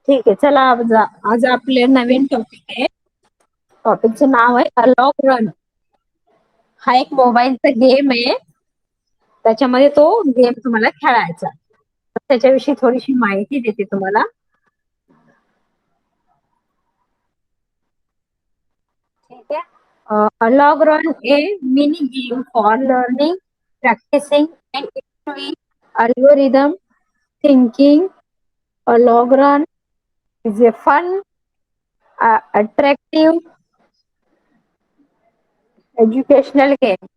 ठीक आहे, चला आज आपले नवीन टॉपिक आहे. टॉपिकचं नाव आहे अलॉग रन. हा एक मोबाईलचा गेम आहे. त्याच्यामध्ये तो गेम तुम्हाला खेळायचा. त्याच्याविषयी थोडीशी माहिती देते तुम्हाला. ठीक आहे. Algo Run a mini game for learning, practicing and improving algorithm thinking. Algo Run is a fun, attractive educational game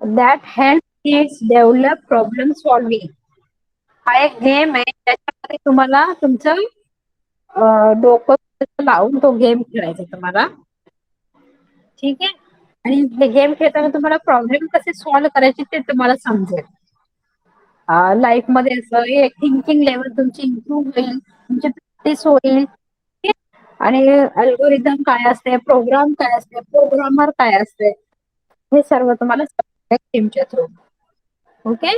that helps kids develop problem solving. हा एक गेम आहे त्याच्यामध्ये तुम्हाला तुमचं डोकं लावून तो गेम खेळायचा तुम्हाला. ठीक आहे. आणि हे गेम खेळताना तुम्हाला प्रॉब्लेम कसे सॉल्व्ह करायचे ते तुम्हाला समजेल. लाईफ मध्ये असं थिंकिंग लेवल तुमची इम्प्रूव्ह होईल, तुमची प्रॅक्टिस होईल. आणि अल्गोरिदम काय असते, प्रोग्राम काय असते, प्रोग्रामर काय असते, हे सर्व तुम्हाला गेमच्या थ्रू. ओके.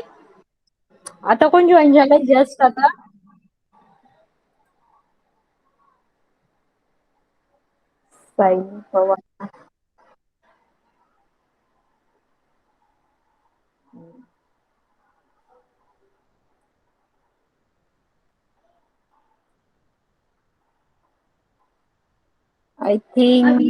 आता कोण जॉईन झालंय जस्ट आता? साई पवार. आय थिंक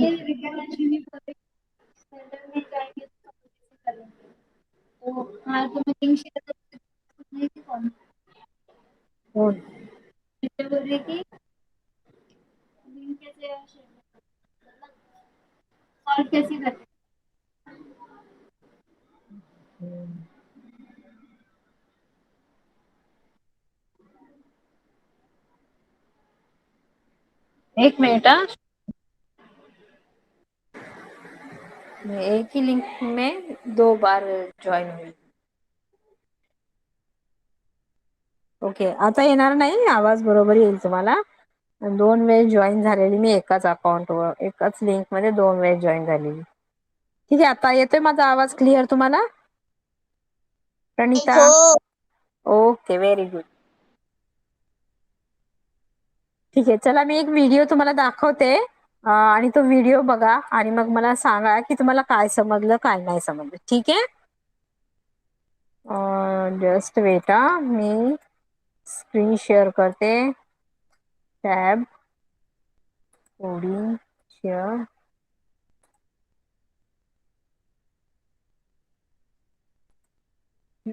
एक मिनट. एक ही लिंक में 2 बार जॉइन हुई. ओके, आता येणार नाही आवाज, बरोबर येईल तुम्हाला. 2 वेळेस जॉईन झालेली मी एकाच अकाउंटवर, एकाच लिंक मध्ये 2 वेळेस जॉईन झालेली. ठीक आहे, आता येतोय माझा आवाज क्लिअर तुम्हाला प्रणिता? Okay, very good. ठीक आहे, चला मी एक व्हिडिओ तुम्हाला दाखवते आणि तो व्हिडिओ बघा आणि मग मला सांगा की तुम्हाला काय समजलं काय नाही समजलं. ठीक आहे. जस्ट वेट, मी स्क्रीन शेअर करते. Tab coding share.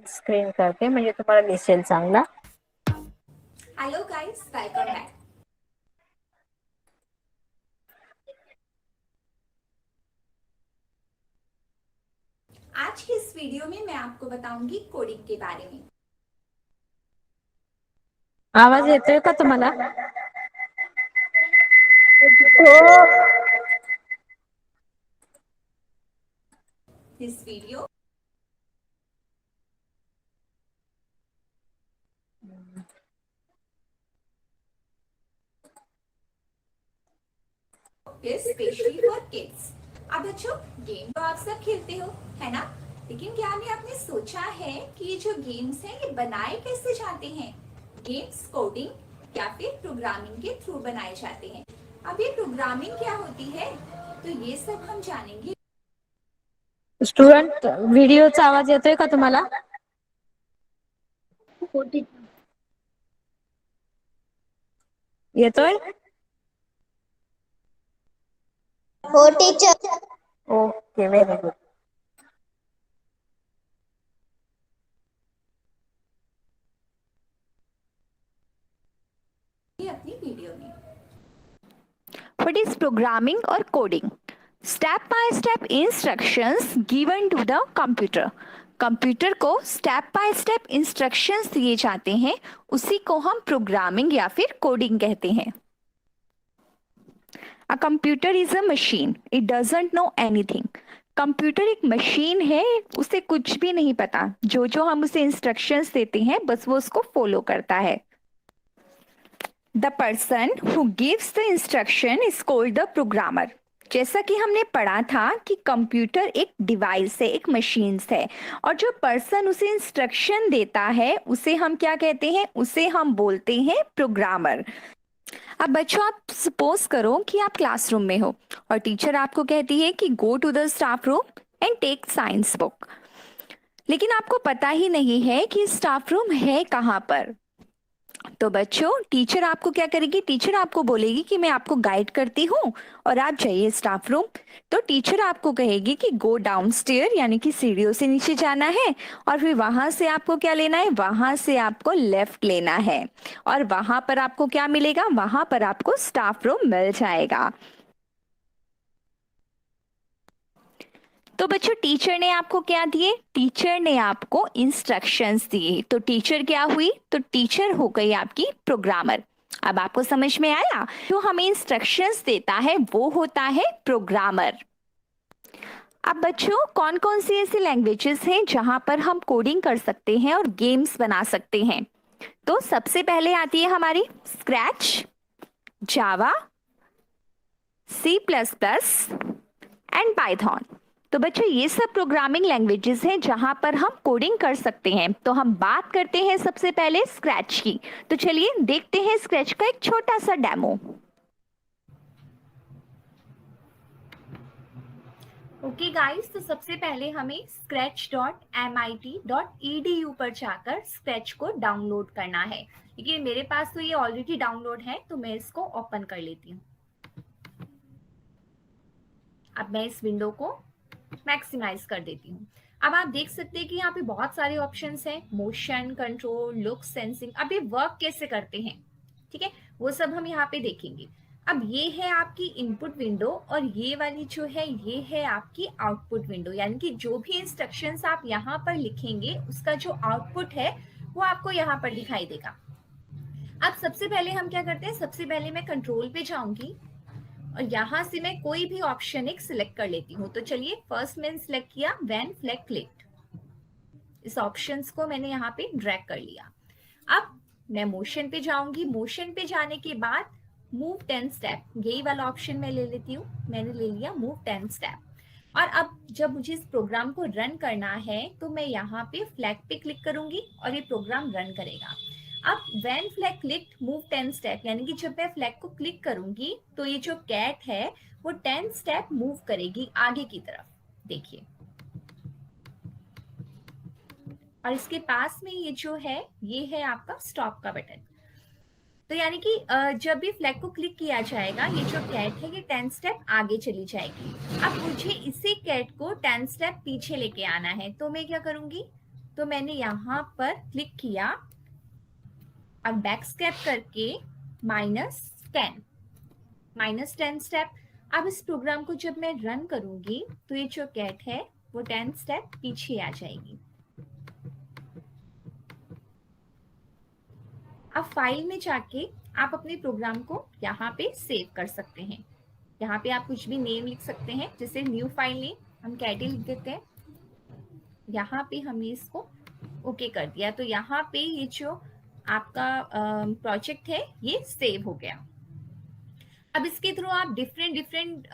स्क्रीन करते म्हणजे तुम्हाला दिसेल चांगला. Hello guys, welcome back. आज की इस वीडियो में मैं आपको बताऊंगी कोडिंग के बारे में. आवाज येतोय का तुम्हाला? दिस वीडियो स्पेशली फॉर किड्स. अब बच्चों, गेम तो आप सब खेलते हो, है ना? लेकिन क्या आपने सोचा है कि ये जो गेम्स हैं ये बनाए कैसे जाते हैं? गेम्स कोडिंग या फिर प्रोग्रामिंग के थ्रू बनाए जाते हैं. अब ये प्रोग्रामिंग क्या होती है, तो ये सब हम जानेंगे. स्टुडंट, व्हिडिओचा आवाज येतोय का तुम्हाला? येतोय? हो टीचर. Okay, very good. अपनी वीडियो में. What is programming or coding? Step by step instructions given to the computer. Computer को स्टेप बाय स्टेप इंस्ट्रक्शंस दिए जाते हैं, उसी को हम प्रोग्रामिंग या फिर कोडिंग कहते हैं. A computer is a machine, it doesn't know anything. Computer एक मशीन है, उसे कुछ भी नहीं पता. जो जो हम उसे इंस्ट्रक्शंस देते हैं बस वो उसको फॉलो करता है. The person who gives the instruction is called the programmer. जैसा कि हमने पढ़ा था कि कंप्यूटर एक डिवाइस है, एक मशीन है, और जो पर्सन उसे इंस्ट्रक्शन देता है उसे हम क्या कहते हैं? उसे हम बोलते हैं प्रोग्रामर। अब बच्चों, आप सपोज करो कि आप क्लासरूम में हो और टीचर आपको कहती है कि go to the staff room and take science book, लेकिन आपको पता ही नहीं है कि स्टाफ रूम है कहाँ पर। तो बच्चों, टीचर आपको क्या करेगी? टीचर आपको बोलेगी कि मैं आपको गाइड करती हूँ और आप जाइए स्टाफ रूम। तो टीचर आपको कहेगी कि गो डाउन स्टेयर, यानी कि सीढ़ियों से नीचे जाना है, और फिर वहां से आपको क्या लेना है? वहां से आपको लेफ्ट लेना है, और वहां पर आपको क्या मिलेगा? वहां पर आपको स्टाफ रूम मिल जाएगा। तो बच्चों, टीचर ने आपको क्या दिए? टीचर ने आपको इंस्ट्रक्शंस दिए। तो टीचर क्या हुई? तो टीचर हो गई आपकी प्रोग्रामर। अब आपको समझ में आया? जो हमें इंस्ट्रक्शंस देता है वो होता है प्रोग्रामर। अब बच्चों, कौन कौन सी ऐसी लैंग्वेजेस हैं जहां पर हम कोडिंग कर सकते हैं और गेम्स बना सकते हैं? तो सबसे पहले आती है हमारी Scratch, Java, C plus plus and Python. तो बच्चों, ये सब प्रोग्रामिंग लैंग्वेजेस हैं जहां पर हम कोडिंग कर सकते हैं। तो हम बात करते हैं सबसे पहले स्क्रैच की। तो चलिए देखते हैं स्क्रैच का एक छोटा सा डेमो। ओके गाइस, तो सबसे पहले हमें scratch.mit.edu पर जाकर स्क्रैच को डाउनलोड करना है। देखिए, मेरे पास तो ये ऑलरेडी डाउनलोड है, तो मैं इसको ओपन कर लेती हूँ। अब मैं इस विंडो को मैक्सिमाइज कर देती हूँ। अब आप देख सकते हैं कि यहाँ पे बहुत सारे ऑप्शंस हैं, मोशन कंट्रोल, लुक, सेंसिंग। अब ये वर्क कैसे करते हैं, ठीक है, वो सब हम यहाँ पे देखेंगे। अब ये है आपकी इनपुट विंडो, और ये वाली जो है ये है आपकी आउटपुट विंडो, यानी कि जो भी इंस्ट्रक्शंस आप यहाँ पर लिखेंगे उसका जो आउटपुट है वो आपको यहाँ पर दिखाई देगा। अब सबसे पहले हम क्या करते हैं? सबसे पहले मैं कंट्रोल पे जाऊंगी और यहाँ से मैं कोई भी ऑप्शन एक सिलेक्ट कर लेती हूँ। तो चलिए, फर्स्ट मैंने सिलेक्ट किया व्हेन फ्लैग क्लिक्ड। इस ऑप्शंस को मैंने यहाँ पे ड्रैग कर लिया। अब मैं मोशन पे जाऊंगी। मोशन पे जाने के बाद मूव 10 स्टेप, यही वाला ऑप्शन मैं ले लेती हूँ। मैंने ले लिया मूव 10 स्टेप। और अब जब मुझे इस प्रोग्राम को रन करना है तो मैं यहाँ पे फ्लैग पे क्लिक करूंगी और ये प्रोग्राम रन करेगा। अब when flag clicked move 10 step, यानी कि जब मैं फ्लैग को क्लिक करूंगी तो ये जो कैट है वो 10 स्टेप मूव करेगी आगे की तरफ। देखिए, और इसके पास में ये जो है ये है आपका स्टॉप का बटन। तो यानी कि जब भी फ्लैग को क्लिक किया जाएगा ये जो कैट है ये 10 स्टेप आगे चली जाएगी। अब मुझे इसी कैट को 10 स्टेप पीछे लेके आना है, तो मैं क्या करूंगी? तो मैंने यहाँ पर क्लिक किया और बैक स्टेप करके -10 स्टेप। अब इस प्रोग्राम को जब मैं रन करूंगी तो ये जो कैट है वो 10 स्टेप पीछे आ जाएगी। अब फाइल में जाके आप अपने प्रोग्राम को यहाँ पे सेव कर सकते हैं। यहाँ पे आप कुछ भी नेम लिख सकते हैं, जैसे न्यू फाइल नेम हम कैटी लिख देते हैं। यहाँ पे हमने इसको ओके कर दिया, तो यहाँ पे ये जो आपका प्रोजेक्ट है ये सेव हो गया। अब इसके थ्रू आप डिफरेंट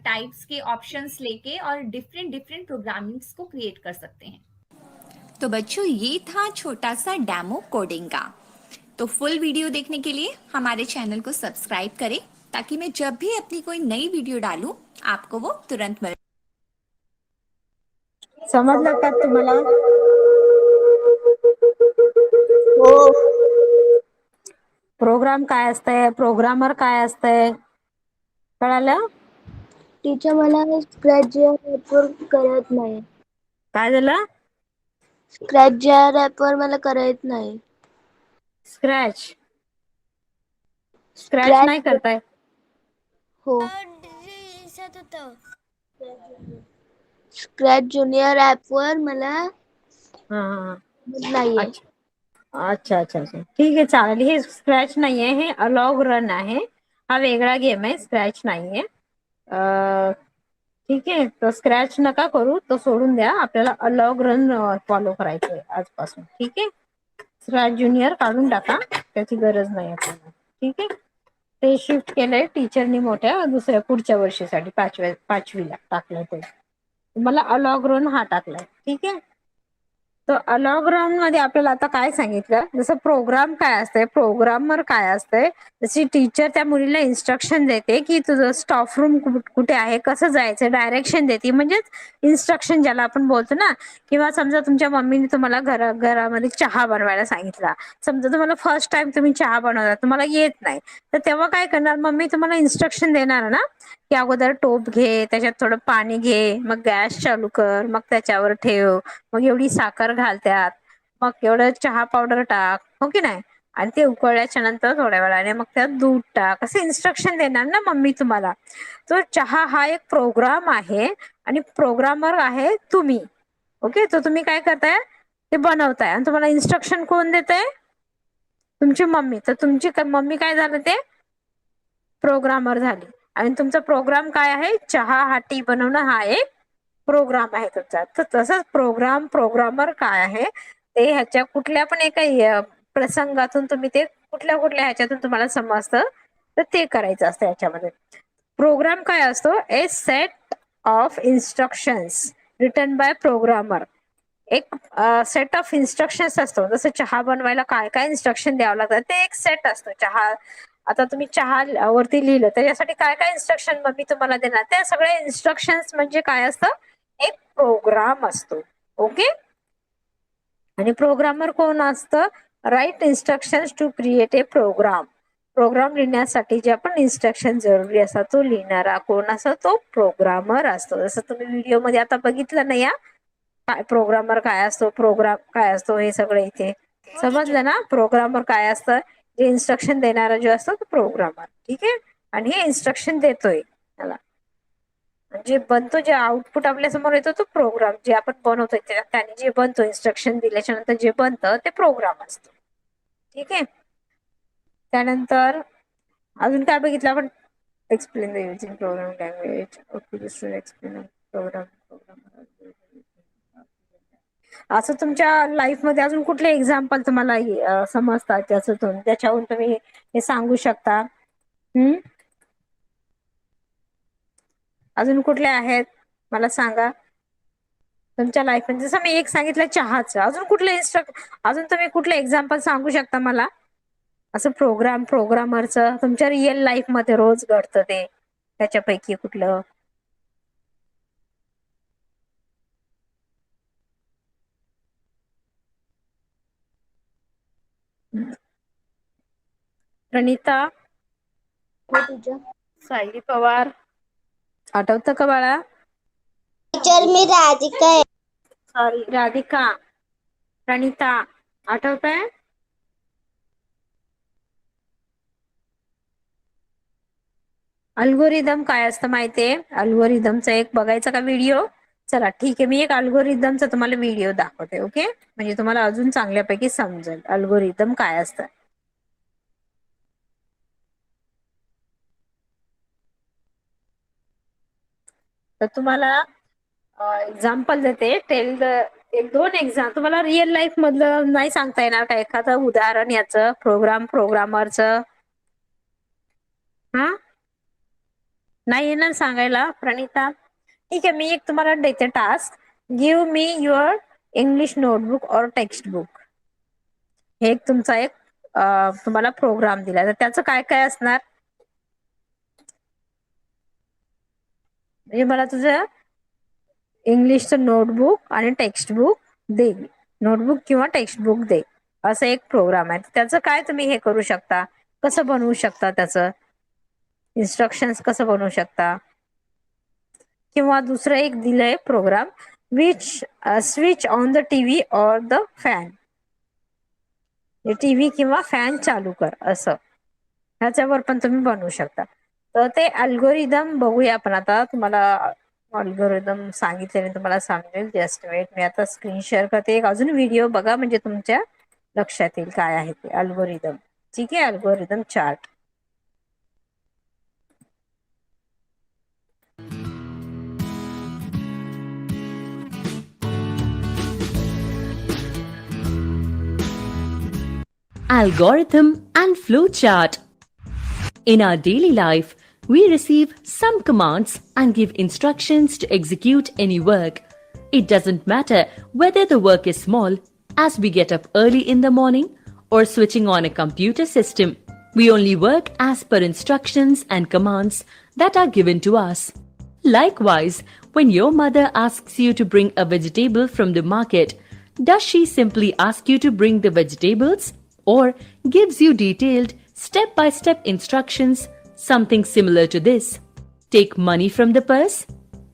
टाइप्स के ऑप्शंस लेके और डिफरेंट प्रोग्रामिंग्स को क्रिएट कर सकते हैं। तो बच्चों, ये था छोटा सा डेमो कोडिंग का। तो फुल वीडियो देखने के लिए हमारे चैनल को सब्सक्राइब करें, ताकि मैं जब भी अपनी कोई नई वीडियो डालूं आपको वो तुरंत मिले। समजलं का तुम्हाला? हो. प्रोग्राम काय असतंय, प्रोग्रामर काय असतंय, कळालं? टीचर मला स्क्रॅच ॲपवर करत नाही. काय झालं? स्क्रॅच ॲपवर मला करत नाही. स्क्रॅच स्क्रॅच नाही करताय? हो. स्क्रॅच ज्युनियर ॲपवर मला हा हा. नाहीये. अच्छा. ठीक आहे, चालेल. हे स्क्रॅच नाहीये, हे अलॉग रन आहे. हा वेगळा गेम आहे, स्क्रॅच नाहीये. ठीक आहे, तर स्क्रॅच नका करू, तो सोडून द्या. आपल्याला अलॉग रन फॉलो करायचंय आजपासून. ठीक आहे, स्क्रॅच ज्युनियर काढून टाका, त्याची गरज नाही आपल्याला. ठीक आहे. ते शिफ्ट केलंय टीचरनी मोठ्या दुसऱ्या पुढच्या वर्षीसाठी पाचवीला टाकलंय ते. मला अलॉग्रोन हा टाकलाय. ठीक आहे. तर अलॉग्राम मध्ये आपल्याला आता काय सांगितलं, जसं प्रोग्राम काय असतंय, प्रोग्रामर काय असतंय, जशी टीचर त्या मुलीला इन्स्ट्रक्शन देते की तुझं स्टॉफ रूम कुठे आहे, कसं जायचं, डायरेक्शन देते, म्हणजेच इन्स्ट्रक्शन ज्याला आपण बोलतो ना. किंवा समजा तुमच्या मम्मीने तुम्हाला घरामध्ये चहा बनवायला सांगितला. समजा तुम्हाला फर्स्ट टाइम तुम्ही चहा बनवता, तुम्हाला येत नाही, तर तेव्हा काय करणार मम्मी, तुम्हाला इन्स्ट्रक्शन देणार ना की अगोदर टोप घे, त्याच्यात थोडं पाणी घे, मग गॅस चालू कर, मग त्याच्यावर ठेव, मग एवढी साखर घाल त्यात, मग एवढं चहा पावडर टाक, हो की नाही, आणि ते उकळल्याच्या नंतर थोड्या वेळाने मग त्यात दूध टाक, असे इन्स्ट्रक्शन देणार ना मम्मी तुम्हाला. तो चहा हा एक प्रोग्राम आहे आणि प्रोग्रामर आहे तुम्ही. ओके. तर तुम्ही काय करताय, ते बनवताय आणि तुम्हाला इन्स्ट्रक्शन कोण देतंय, तुमची मम्मी. तर तुमची मम्मी काय झालं, ते प्रोग्रामर झाली. आणि तुमचा प्रोग्राम काय आहे, चहा हा टी बनवणं हा एक प्रोग्राम आहे तुमचा. तर तसंच प्रोग्रामर काय आहे, ते ह्याच्या कुठल्या पण एका प्रसंगातून तुम्ही ते कुठल्या ह्याच्यातून तुम्हाला समजतं, तर ते करायचं असतं याच्यामध्ये. प्रोग्राम काय असतो, a set of instructions written by programmer. एक सेट ऑफ इन्स्ट्रक्शन्स असतो. जसं चहा बनवायला काय काय इन्स्ट्रक्शन द्यावं लागतं, ते एक सेट असतो. चहा, आता तुम्ही चहा वरती लिहिलं, त्याच्यासाठी काय काय इन्स्ट्रक्शन मग मी तुम्हाला देणार, त्या सगळ्या इन्स्ट्रक्शन्स म्हणजे काय असतं, एक प्रोग्राम असतो. ओके. आणि प्रोग्रामर कोण असतं, write instructions to create a program. Program लिहिण्यासाठी जे आपण इन्स्ट्रक्शन जरुरी असतात, तो लिहिणारा कोण असतो, तो प्रोग्रामर असतो. जसं तुम्ही व्हिडिओ मध्ये आता बघितलं ना, या काय प्रोग्रामर काय असतो, प्रोग्राम काय असतो, हे सगळं इथे समजलं ना. प्रोग्रामर काय असतं, जे इन्स्ट्रक्शन देणारा जो असतो तो प्रोग्रामर. ठीक आहे. आणि हे इन्स्ट्रक्शन देतोय त्याला, जे बनतो, जे आउटपुट आपल्या समोर येतो, तो प्रोग्राम. जे आपण बनवतोय त्याने जे बनतो, इन्स्ट्रक्शन दिल्याच्या नंतर जे बनतं ते प्रोग्राम असतो. ठीक आहे. त्यानंतर अजून काय बघितलं आपण, explain the using program language. Okay. Explain program. असं तुमच्या लाईफ मध्ये अजून कुठले एक्झाम्पल तुम्हाला समजतात, त्याच्याहून तुम्ही हे सांगू शकता. अजून कुठले आहेत मला सांगा तुमच्या लाईफ मध्ये. जसं मी एक सांगितलं चहाचं, अजून कुठले अजून तुम्ही कुठले एक्झाम्पल सांगू शकता मला, असं प्रोग्रामरचं तुमच्या रिअल लाईफ मध्ये रोज घडतं ते, त्याच्यापैकी कुठलं. प्रणिता, टीचर. सायली पवार, आठवतं का बाळा? टीचर मी राधिका आहे. सॉरी, राधिका. प्रणिता, आठवतंय? अल्गोरिदम काय असतं माहितीये? अल्गोरिदमचा एक बघायचा का व्हिडिओ? चला ठीक आहे, मी एक अल्गोरिदमचा तुम्हाला व्हिडिओ दाखवते. ओके. म्हणजे तुम्हाला अजून चांगल्यापैकी समजेल अल्गोरिदम काय असतं. तर तुम्हाला एक्झाम्पल देते. एक दोन तुम्हाला रिअल लाईफ मधलं नाही सांगता येणार का एखादं उदाहरण याचं, प्रोग्रामरचं? हा, नाही येणार सांगायला प्रणिता? ठीक आहे, मी एक तुम्हाला देते task. Give me your English notebook और टेक्स्ट बुक. हे एक तुमचा एक तुम्हाला प्रोग्राम दिला, तर त्याचं काय काय असणार, म्हणजे मला तुझं इंग्लिशचं नोटबुक आणि टेक्स्ट बुक दे, नोटबुक किंवा टेक्स्ट बुक दे, असं एक प्रोग्राम आहे. त्याचं काय तुम्ही हे करू शकता, कसं बनवू शकता, त्याचं इन्स्ट्रक्शन्स कसं बनवू शकता. किंवा दुसरं एक दिलंय program, switch on the TV और द फॅन. टीव्ही किंवा फॅन चालू कर, असं ह्याच्यावर पण तुम्ही बनवू शकता. तर ते अल्गोरिदम बघूया आपण आता. तुम्हाला अल्गोरिदम सांगितल्याने तुम्हाला समजेल. जस्ट वेट, मी आता स्क्रीन शेअर करते. एक अजून व्हिडिओ बघा म्हणजे तुमच्या लक्षात येईल काय आहे ते अल्गोरिदम. ठीक आहे. Algorithm chart. Algorithm and flowchart. In our daily life, we receive some commands and give instructions to execute any work. It doesn't matter whether the work is small, as we get up early in the morning, or switching on a computer system. We only work as per instructions and commands that are given to us. Likewise, when your mother asks you to bring a vegetable from the market, does she simply ask you to bring the vegetables, or gives you detailed step-by-step instructions, something similar to this? Take money from the purse,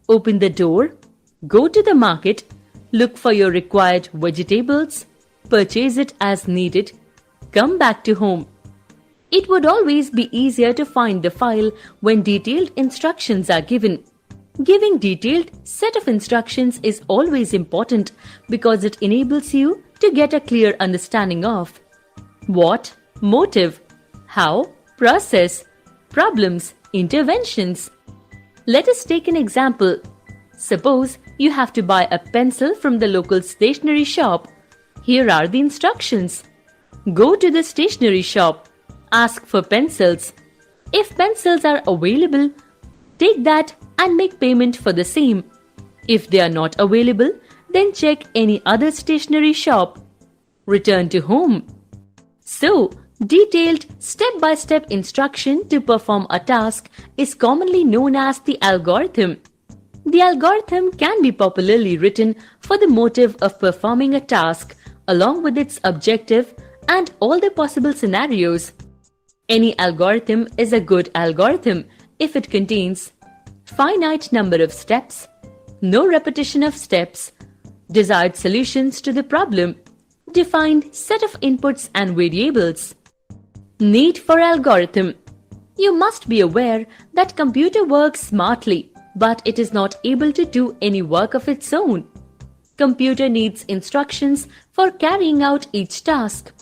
open the door, go to the market, look for your required vegetables, purchase it as needed, come back to home. It would always be easier to find the file when detailed instructions are given. Giving detailed set of instructions is always important because it enables you to get a clear understanding of what, motive, how, process, problems, interventions. Let us take an example. Suppose you have to buy a pencil from the local stationery shop. Here are the instructions. Go to the stationery shop. Ask for pencils. If pencils are available, take that and make payment for the same. If they are not available, then check any other stationery shop. Return to home. So, detailed step-by-step instruction to perform a task is commonly known as the algorithm. The algorithm can be popularly written for the motive of performing a task along with its objective and all the possible scenarios. Any algorithm is a good algorithm if it contains finite number of steps, no repetition of steps, desired solutions to the problem, defined set of inputs and variables. Need for algorithm. You must be aware that computer works smartly, but it is not able to do any work of its own. Computer needs instructions for carrying out each task.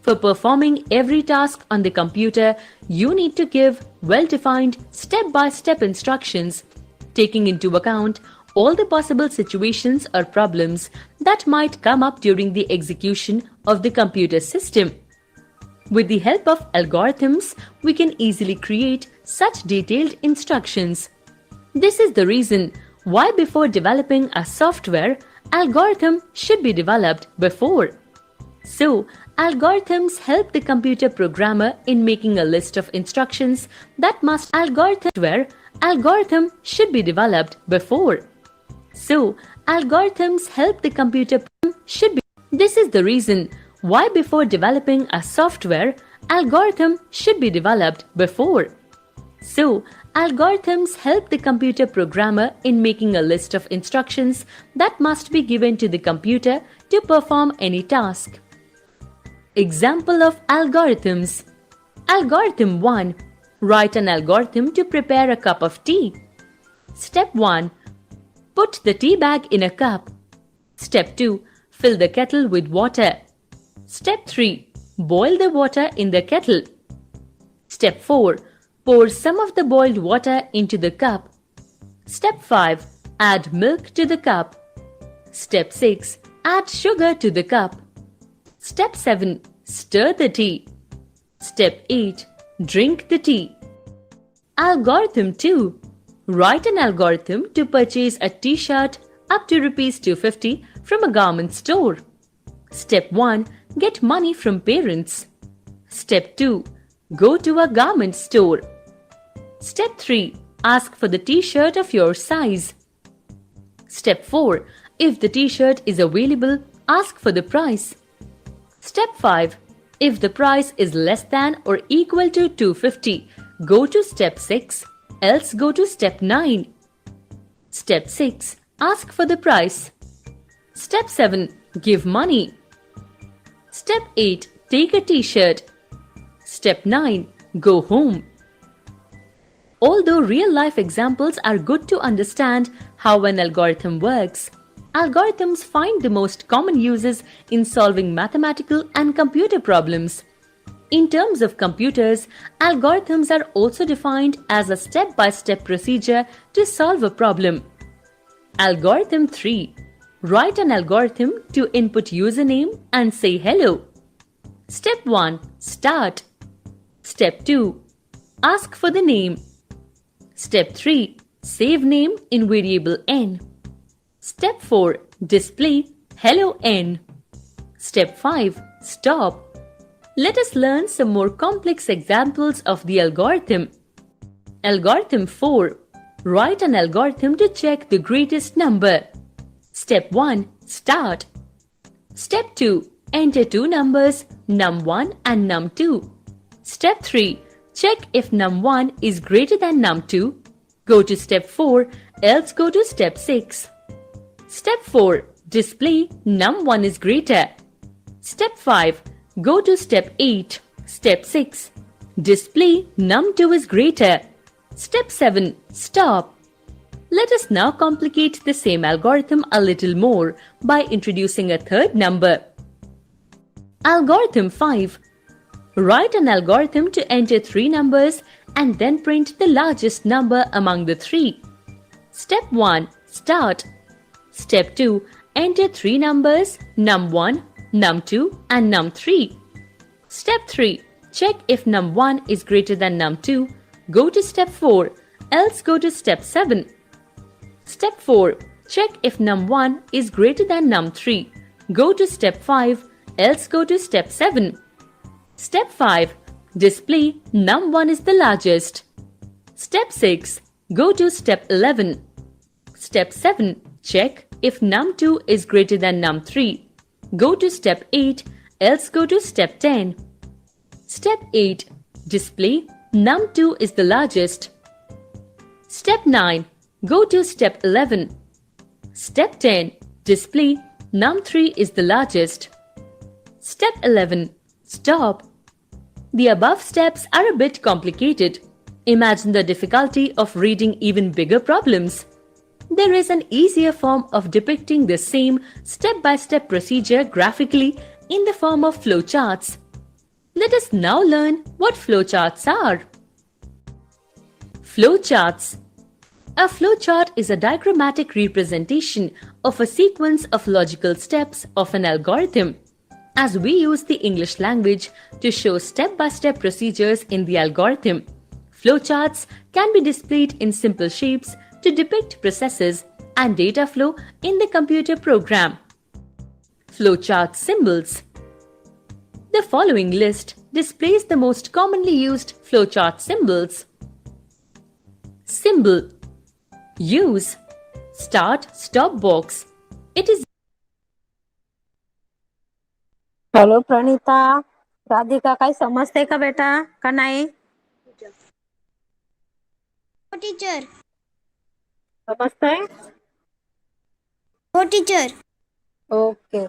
For performing every task on the computer, you need to give well-defined step-by-step instructions, taking into account all the possible situations or problems that might come up during the execution of the computer system. With the help of algorithms, we can easily create such detailed instructions. This is the reason why before developing a software, algorithm should be developed before. So, algorithms help the computer programmer in making a list of instructions that must algorithm should be developed before. So, algorithms help the computer should be. This is the reason why before developing a software, algorithm should be developed before. So, algorithms help the computer programmer in making a list of instructions that must be given to the computer to perform any task. Example of algorithms. Algorithm 1. Write an algorithm to prepare a cup of tea. Step 1. Put the tea bag in a cup. Step 2. Fill the kettle with water. Step 3. Boil the water in the kettle. Step 4. Pour some of the boiled water into the cup. Step 5. Add milk to the cup. Step 6. Add sugar to the cup. Step 7. Stir the tea. Step 8. Drink the tea. Algorithm 2. Write an algorithm to purchase a t-shirt up to Rs 250 from a garment store. Step 1. Get money from parents. Step 2. Go to a garment store. Step 3. Ask for the t-shirt of your size. Step 4. If the t-shirt is available, ask for the price. Step 5. If the price is less than or equal to 250, go to Step 6, else go to Step 9. Step 6. Ask for the price. Step 7. Give money. Step 8. Take a t-shirt. Step 9. Go home. Although real-life examples are good to understand how an algorithm works, algorithms find the most common uses in solving mathematical and computer problems. In terms of computers, algorithms are also defined as a step-by-step procedure to solve a problem. Algorithm 3. Write an algorithm to input username and say hello. Step 1. Start. Step 2. Ask for the name. Step 3. Save name in variable n. Step 4. Display hello n. Step 5. Stop. Let us learn some more complex examples of the algorithm. Algorithm 4. Write an algorithm to check the greatest number. Step 1. Start. Step 2. Enter two numbers num1 and num2. Step 3. Check if num1 is greater than num2. Go to step 4, else go to step 6. Step 4. Display num1 is greater. Step 5. Go to step 8. Step 6. Display num2 is greater. Step 7. Stop. Let us now complicate the same algorithm a little more by introducing a third number. Algorithm 5. Write an algorithm to enter three numbers and then print the largest number among the three. Step 1. Start. Step 2. Enter three numbers num1, num2 and num3. Step 3. Check if num1 is greater than num2. Go to step 4, else go to step 7. Step 4. Check if num1 is greater than num3. Go to step 5, else go to step 7. Step 5. Display num1 is the largest. Step 6. Go to step 11. Step 7. Check if num2 is greater than num3. Go to step 8, else go to step 10. Step 8. Display num2 is the largest. Step 9. Go to step 11. Step 10. Display num3 is the largest. Step 11. Stop. The above steps are a bit complicated. Imagine the difficulty of reading even bigger problems. There is an easier form of depicting the same step-by-step procedure graphically in the form of flowcharts. Let us now learn what flowcharts are. Flowcharts. A flowchart is a diagrammatic representation of a sequence of logical steps of an algorithm. As we use the English language to show step-by-step procedures in the algorithm, flowcharts can be displayed in simple shapes to depict processes and data flow in the computer program. Flowchart symbols. The following list displays the most commonly used flowchart symbols. Symbol. Use. Start-stop box. It is hello Pranita, Radhika, काय समजते का बेटा का नाही? हो teacher. समजतंय? हो teacher. Okay.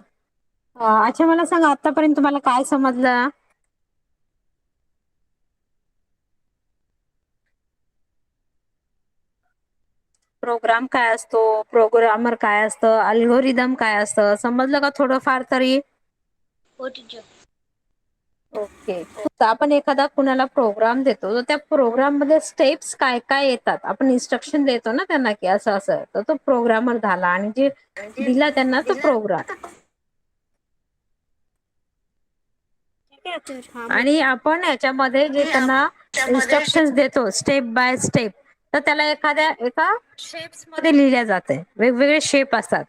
अच्छा मला सांगा, आतापर्यंत तुम्हाला काय समजलं? प्रोग्राम काय असतो, प्रोग्रामर काय असतं, अल्गोरिदम काय असतं, समजलं का थोडंफार तरी? हो टीचर. ओके. तर आपण एखादा कुणाला प्रोग्राम देतो, तर त्या प्रोग्राम मध्ये स्टेप्स काय काय येतात, आपण इन्स्ट्रक्शन देतो ना त्यांना की असं असं, तर तो प्रोग्रामर झाला आणि जे दिला त्यांना तो प्रोग्राम. आणि आपण याच्यामध्ये जे त्यांना इन्स्ट्रक्शन देतो स्टेप बाय स्टेप, तर त्याला एका शेप्स मध्ये लिहिल्या जाते. वेगवेगळे शेप असतात.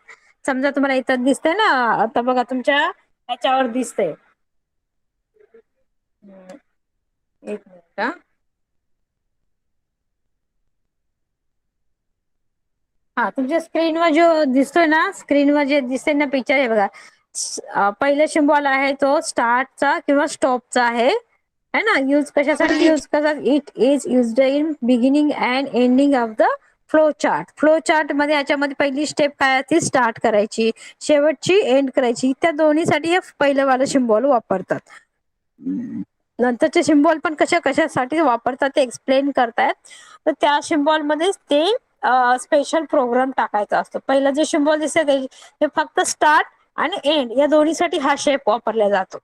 समजा तुम्हाला इथं दिसतंय ना, आता बघा तुमच्या ह्याच्यावर दिसतंय. एक मिनिट हा. हा, तुमच्या स्क्रीनवर जो दिसतोय ना, स्क्रीनवर जे दिसतंय ना पिक्चर आहे बघा, पहिला सिम्बॉल आहे तो स्टार्टचा किंवा स्टॉपचा आहे, है ना. यूज कशासाठी यूज करतात? It is used in beginning and ending of the flow chart. Flow chart मध्ये याच्यामध्ये पहिली स्टेप काय आहे, ती स्टार्ट करायची, शेवटची एंड करायची. त्या दोन्हीसाठी हे पहिलं वाला सिम्बॉल वापरतात. नंतरचे सिम्बॉल पण कशासाठी वापरतात ते एक्सप्लेन करतायत. तर त्या सिम्बॉल मध्ये ते स्पेशल प्रोग्राम टाकायचा असतो. पहिला जे सिम्बॉल दिसतंय ते फक्त स्टार्ट आणि एंड या दोन्हीसाठी हा शेप वापरला जातो.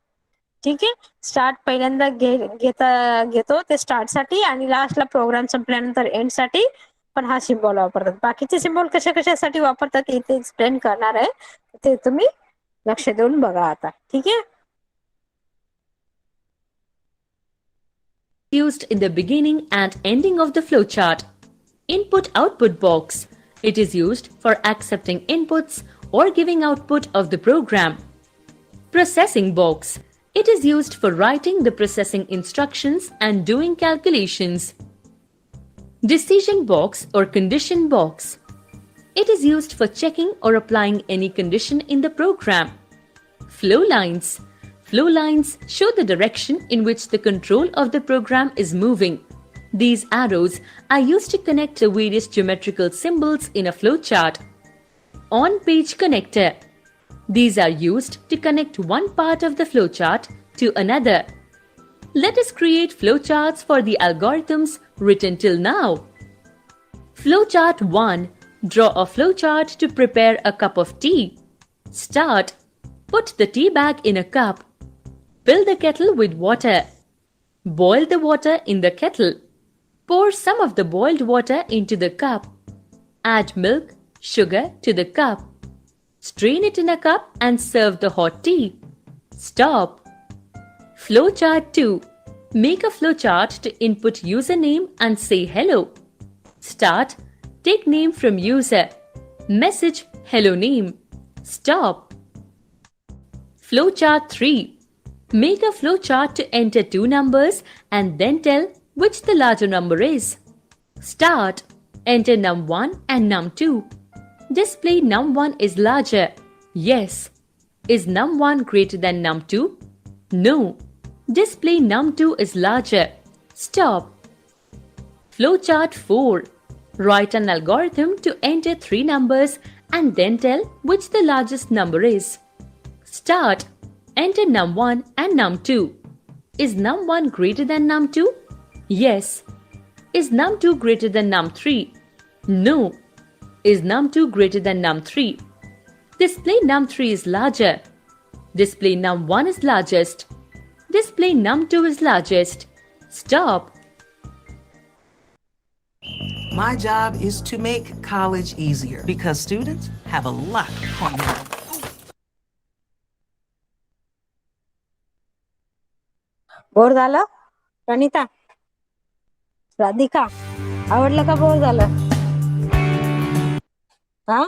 ठीक आहे. स्टार्ट पहिल्यांदा घेतो ते स्टार्ट साठी, आणि लास्टला प्रोग्राम संपल्यानंतर एंड साठी पण हा सिम्बॉल वापरतात. बाकीचे सिम्बॉल कशासाठी वापरतात इथे एक्सप्लेन करणार आहे, ते तुम्ही लक्ष देऊन बघा आता. ठीक आहे. used in the beginning and ending of the flowchart. Input-output box. It is used for accepting inputs or giving output of the program. Processing box. It is used for writing the processing instructions and doing calculations. Decision box or condition box. It is used for checking or applying any condition in the program. Flow lines. Flow lines show the direction in which the control of the program is moving. These arrows are used to connect the various geometrical symbols in a flowchart. On-page connector. These are used to connect one part of the flowchart to another. Let us create flowcharts for the algorithms written till now. Flowchart 1. Draw a flowchart to prepare a cup of tea. Start. Put the tea bag in a cup. Fill the kettle with water. Boil the water in the kettle. Pour some of the boiled water into the cup. Add milk, sugar to the cup. Strain it in a cup and serve the hot tea. Stop. Flowchart 2. Make a flowchart to input username and say hello. Start. Take name from user. Message hello name. Stop. Flowchart 3. Make a flowchart to enter two numbers and then tell which the larger number is. Start. Enter num1 and num2. Display num1 is larger. Yes. Is num1 greater than num2? No. Display num2 is larger. Stop. Flowchart 4. Write an algorithm to enter three numbers and then tell which the largest number is. Start. Enter num1 and num2. Is num1 greater than num2? Yes. Is num2 greater than num3? No. Is num2 greater than num3? Display num3 is larger. Display num1 is largest. Display num2 is largest. Stop. My job is to make college easier because students have a lot on their mind. Bore झालं प्रणिता राधिका आवडलं का bore झालं हा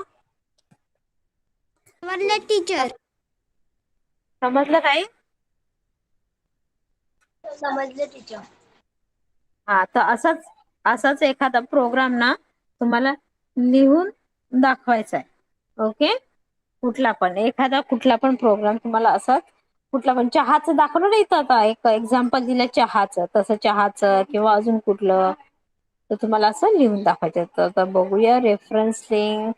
समजलं teacher समजलं काय समजलं teacher हा तर असाच एखादा प्रोग्राम ना तुम्हाला लिहून दाखवायचा आहे ओके कुठला पण प्रोग्राम तुम्हाला असाच कुठला पण चहाचं दाखवलं नाही तर आता एक एक्झाम्पल दिलं चहाचं तसं चहाचं किंवा अजून कुठलं तर तुम्हाला असं लिहून दाखवायचं तर आता बघूया रेफरन्स लिंक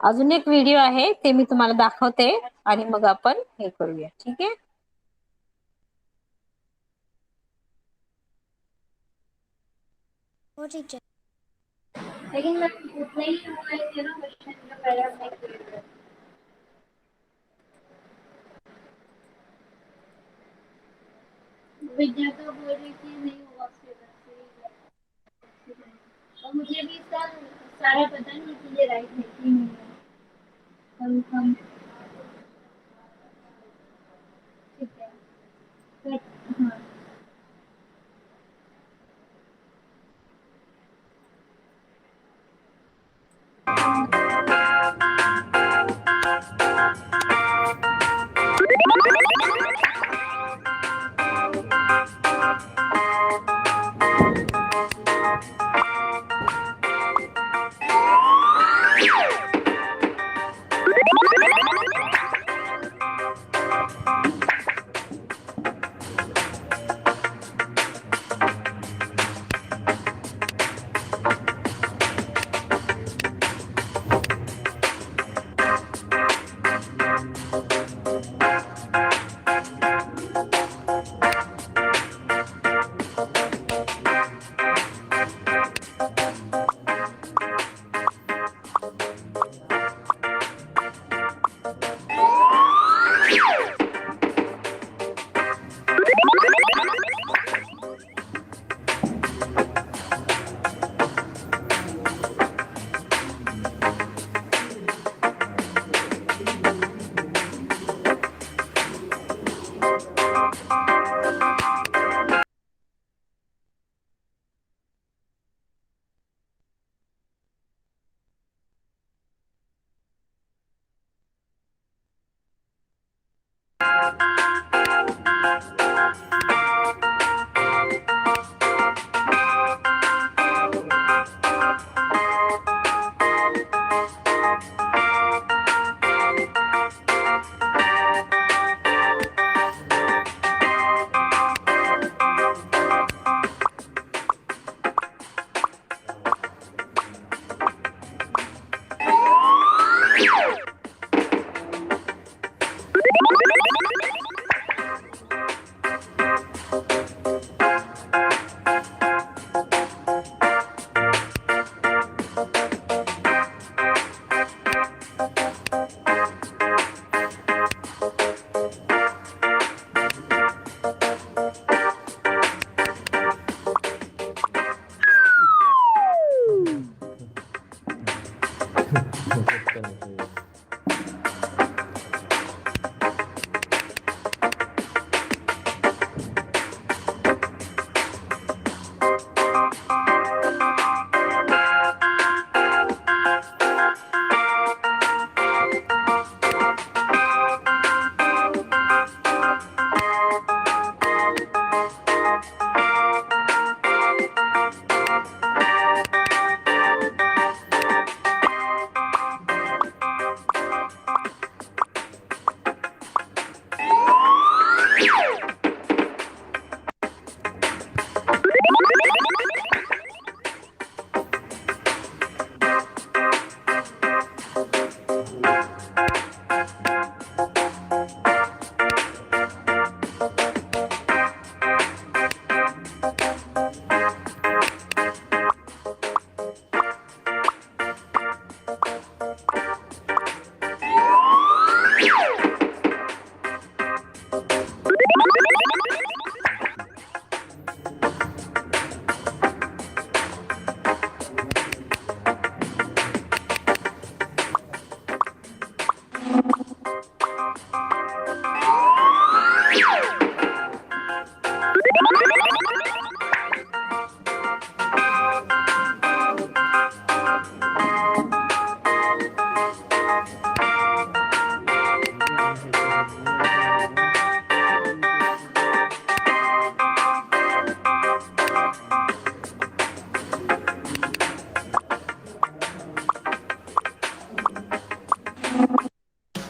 अजून एक व्हिडिओ आहे ते मी तुम्हाला दाखवते आणि मग आपण हे करूया ठीक आहे हो टीचर लेकिन उतना ही हुआ है ना क्वेश्चन का पैराग्राफ नहीं क्लियर विद्या तो बोल रही थी नहीं हुआ और मुझे भी इसका सारा पता नहीं कि ये राइट है कि नहीं कम ठीक है हाँ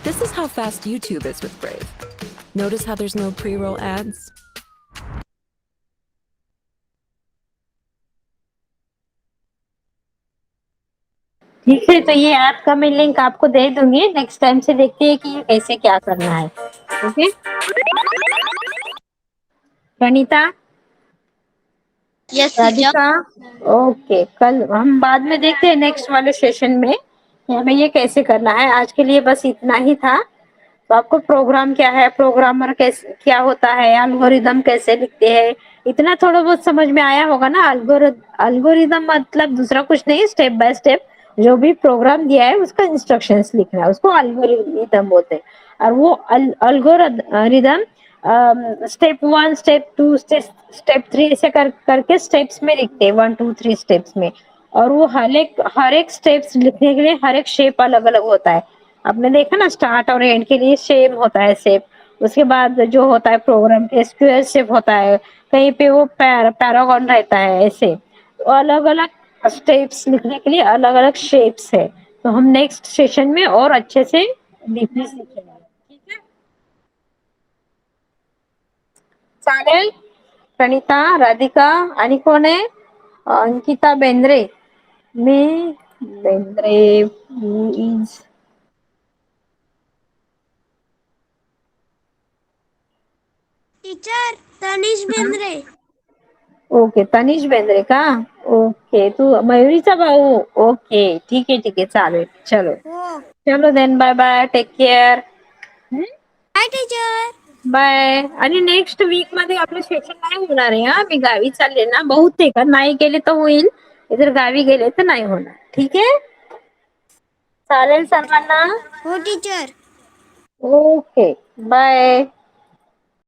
This is how fast YouTube is with Brave. Notice how there's no pre-roll ads? ठीक है, तो ये ऐप का मैं लिंक आपको दे दूंगी। नेक्स्ट टाइम से देखते हैं कि ये कैसे क्या करना है। Okay Praneeta, yes Radhika, okay कल हम बाद में देखते हैं नेक्स्ट वाले सेशन में कि हमें ये कैसे करना है। आज के लिए बस इतना ही था। तो आपको प्रोग्राम क्या है, प्रोग्रामर कैसे क्या होता है, एल्गोरिदम कैसे लिखते हैं, इतना थोड़ा बहुत समझ में आया होगा ना। एल्गोरिदम मतलब दूसरा कुछ नहीं, स्टेप बाय स्टेप जो भी प्रोग्राम दिया है उसका इंस्ट्रक्शंस लिखना है, उसको एल्गोरिदम बोलते हैं। और वो एल्गोरिदम स्टेप 1, स्टेप 2, स्टेप 3 ऐसे करके स्टेप्स में लिखते हैं, 1 2 3 स्टेप्स में। और वो हर एक स्टेप्स लिखने के लिए हर एक शेप अलग अलग होता है। आपने देखा ना, स्टार्ट और एंड के लिए सेम होता है शेप। उसके बाद जो होता है प्रोग्राम के स्क्वायर शेप होता है, कहीं पे वो पैरागॉन रहता है, ऐसे तो अलग अलग स्टेप्स लिखने के लिए अलग अलग शेप्स है। तो हम नेक्स्ट सेशन में और अच्छे से डीपली सीखेंगे। ठीक है, चालेल। प्रणीता, राधिका आणि कोण आहे? अंकिता बेंद्रे, मी Bendre is teacher Tanish Bendre. Okay, Tanish Bendre का? ओके, तू मयुरीचा भाऊ? ओके, ठीक आहे ठीक आहे, चालेल, चलो हो. चलो then, bye bye, take care, hi teacher. Bye. आणि नेक्स्ट वीक मध्ये आपलं सेशन नाही होणार आहे हा, मी गावी चालले ना, बहुतेक नाही गेले तर होईल, जर गावी गेले तर नाही होणार। ठीक आहे, चालेल सर्वांना, हो टीचर. Okay, bye.